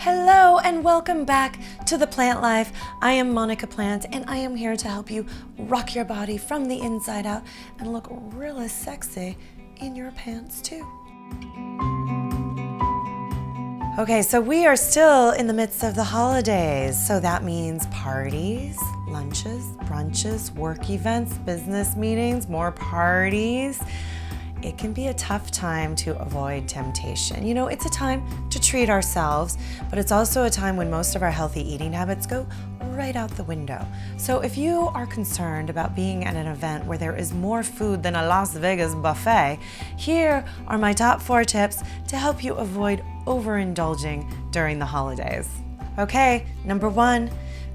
Hello and welcome back to The Plant Life. I am Monica Plant and I am here to help you rock your body from the inside out and look really sexy in your pants too. Okay, so we are still in the midst of the holidays. So that means parties, lunches, brunches, work events, business meetings, more parties. It can be a tough time to avoid temptation. You know, it's a time to treat ourselves, but it's also a time when most of our healthy eating habits go right out the window. So if you are concerned about being at an event where there is more food than a Las Vegas buffet, here are my top 4 tips to help you avoid overindulging during the holidays. Okay, number 1,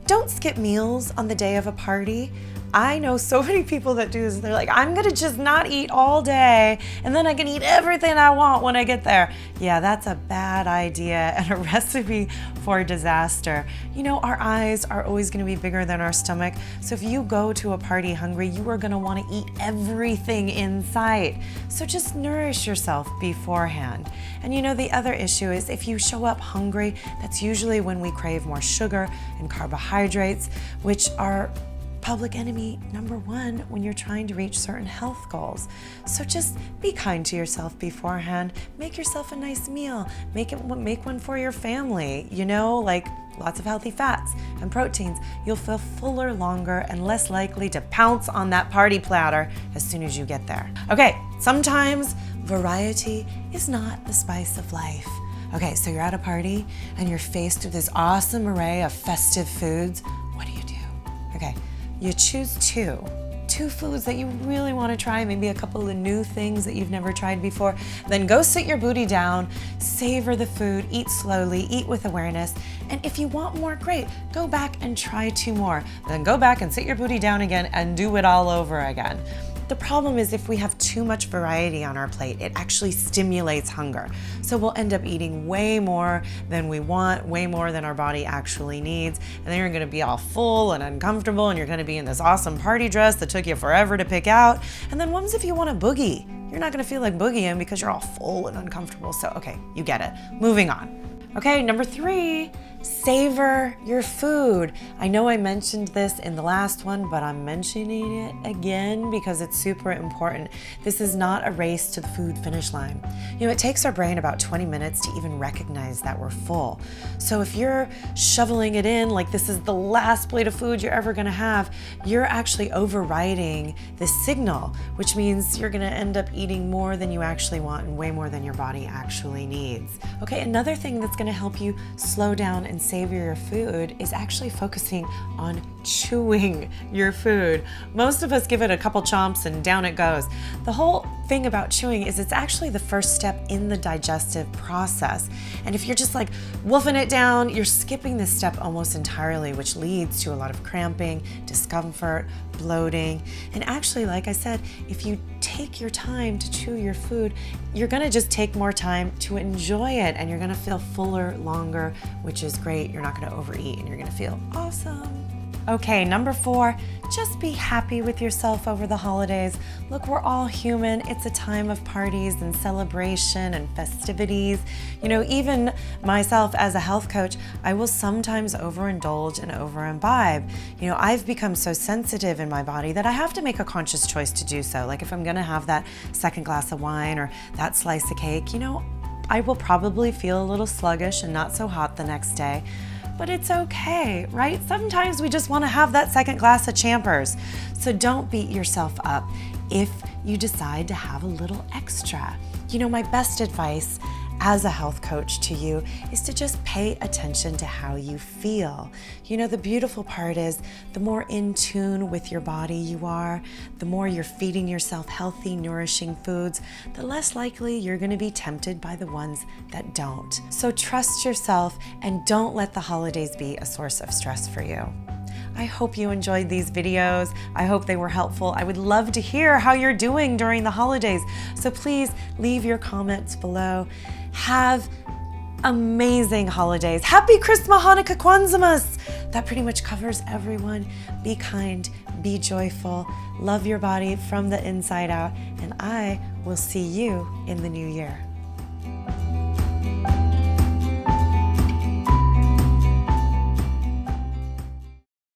don't skip meals on the day of a party. I know so many people that do this. They're like, I'm gonna just not eat all day and then I can eat everything I want when I get there. Yeah, that's a bad idea and a recipe for disaster. You know, our eyes are always gonna be bigger than our stomach. So if you go to a party hungry, you are gonna wanna eat everything in sight. So just nourish yourself beforehand. And you know, the other issue is if you show up hungry, that's usually when we crave more sugar and carbohydrates, which are public enemy number 1 when you're trying to reach certain health goals. So just be kind to yourself beforehand. Make yourself a nice meal. Make one for your family. You know, like lots of healthy fats and proteins. You'll feel fuller longer and less likely to pounce on that party platter as soon as you get there. Okay, sometimes variety is not the spice of life. Okay, so you're at a party and you're faced with this awesome array of festive foods. What do you do? Okay. You choose two foods that you really want to try, maybe a couple of new things that you've never tried before. Then go sit your booty down, savor the food, eat slowly, eat with awareness. And if you want more, great, go back and try 2 more. Then go back and sit your booty down again and do it all over again. The problem is if we have too much variety on our plate, it actually stimulates hunger. So we'll end up eating way more than we want, way more than our body actually needs. And then you're gonna be all full and uncomfortable and you're gonna be in this awesome party dress that took you forever to pick out. And then what happens if you want a boogie? You're not gonna feel like boogieing because you're all full and uncomfortable. So, okay, you get it. Moving on. Okay, number 3, savor your food. I know I mentioned this in the last one, but I'm mentioning it again because it's super important. This is not a race to the food finish line. You know, it takes our brain about 20 minutes to even recognize that we're full. So if you're shoveling it in like this is the last plate of food you're ever gonna have, you're actually overriding the signal, which means you're gonna end up eating more than you actually want and way more than your body actually needs. Okay, another thing that's gonna help you slow down and savor your food is actually focusing on chewing your food. Most of us give it a couple chomps and down it goes. The whole thing about chewing is it's actually the first step in the digestive process. And if you're just like wolfing it down, you're skipping this step almost entirely, which leads to a lot of cramping, discomfort, bloating. And actually, like I said, if you take your time to chew your food, you're gonna just take more time to enjoy it and you're gonna feel fuller longer, which is great. You're not gonna overeat and you're gonna feel awesome. Okay, number 4, just be happy with yourself over the holidays. Look, we're all human. It's a time of parties and celebration and festivities. You know, even myself as a health coach, I will sometimes overindulge and overimbibe. You know, I've become so sensitive in my body that I have to make a conscious choice to do so. Like if I'm gonna have that second glass of wine or that slice of cake, you know, I will probably feel a little sluggish and not so hot the next day. But it's okay, right? Sometimes we just want to have that second glass of Champers. So don't beat yourself up if you decide to have a little extra. You know, my best advice as a health coach to you is to just pay attention to how you feel. You know, the beautiful part is the more in tune with your body you are, the more you're feeding yourself healthy, nourishing foods, the less likely you're gonna be tempted by the ones that don't. So trust yourself and don't let the holidays be a source of stress for you. I hope you enjoyed these videos. I hope they were helpful. I would love to hear how you're doing during the holidays. So please leave your comments below. Have amazing holidays. Happy Christmas, Hanukkah, Kwanzaa. That pretty much covers everyone. Be kind, be joyful, love your body from the inside out, and I will see you in the new year.